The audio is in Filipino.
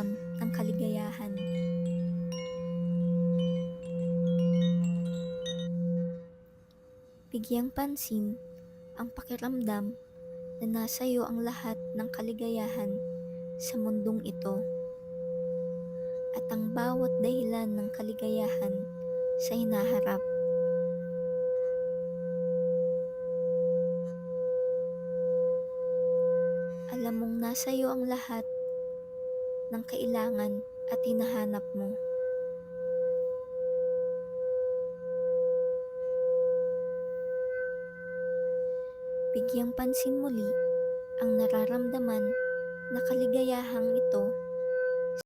pakiramdam ng kaligayahan. Bigyang pansin ang pakiramdam na nasa iyo ang lahat ng kaligayahan sa mundong ito at ang bawat dahilan ng kaligayahan sa hinaharap. Alam mong nasa iyo ang lahat ng kailangan at hinahanap mo. Bigyang pansin muli ang nararamdaman na kaligayahang ito